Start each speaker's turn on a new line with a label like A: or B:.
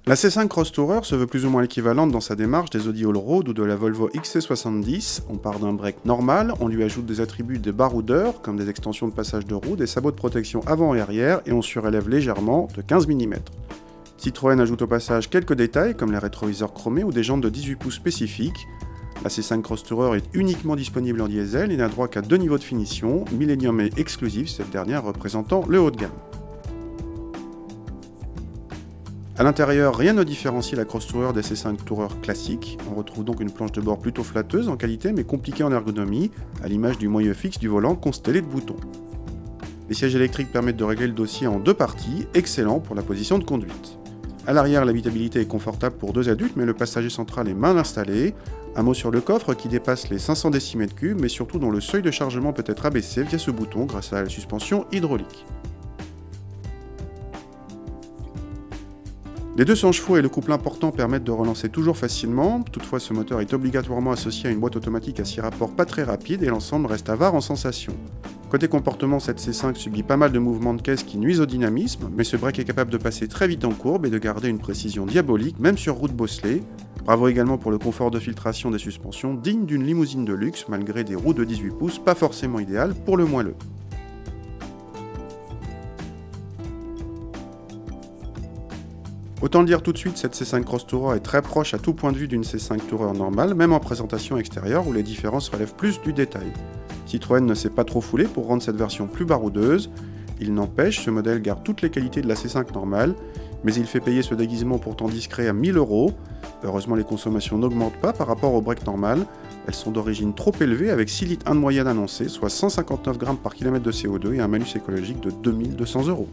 A: La C5 Cross Tourer se veut plus ou moins l'équivalente dans sa démarche des Audi Allroad ou de la Volvo XC70. On part d'un break normal, on lui ajoute des attributs de baroudeurs, comme des extensions de passage de roue, des sabots de protection avant et arrière, et on surélève légèrement de 15 mm. Citroën ajoute au passage quelques détails, comme les rétroviseurs chromés ou des jantes de 18 pouces spécifiques. La C5 Cross Tourer est uniquement disponible en diesel et n'a droit qu'à 2 niveaux de finition, Millennium et Exclusive, cette dernière représentant le haut de gamme. A l'intérieur, rien ne différencie la Cross Tourer des C5 Tourer classiques. On retrouve donc une planche de bord plutôt flatteuse en qualité mais compliquée en ergonomie, à l'image du moyeu fixe du volant constellé de boutons. Les sièges électriques permettent de régler le dossier en 2 parties, excellent pour la position de conduite. À l'arrière, l'habitabilité est confortable pour 2 adultes, mais le passager central est mal installé. Un mot sur le coffre qui dépasse les 500 décimètres-cubes, mais surtout dont le seuil de chargement peut être abaissé via ce bouton grâce à la suspension hydraulique. Les 200 chevaux et le couple important permettent de relancer toujours facilement, toutefois ce moteur est obligatoirement associé à une boîte automatique à 6 rapports pas très rapide et l'ensemble reste avare en sensation. Côté comportement, cette C5 subit pas mal de mouvements de caisse qui nuisent au dynamisme, mais ce break est capable de passer très vite en courbe et de garder une précision diabolique même sur route bosselée. Bravo également pour le confort de filtration des suspensions, digne d'une limousine de luxe malgré des roues de 18 pouces pas forcément idéales pour le moelleux. Autant le dire tout de suite, cette C5 Cross Tourer est très proche à tout point de vue d'une C5 Tourer normale, même en présentation extérieure où les différences relèvent plus du détail. Citroën ne s'est pas trop foulé pour rendre cette version plus baroudeuse. Il n'empêche, ce modèle garde toutes les qualités de la C5 normale, mais il fait payer ce déguisement pourtant discret à 1000 €. Heureusement, les consommations n'augmentent pas par rapport au break normal. Elles sont d'origine trop élevée avec 6 litres 1 de moyenne annoncée, soit 159 grammes par kilomètre de CO2 et un malus écologique de 2200 €.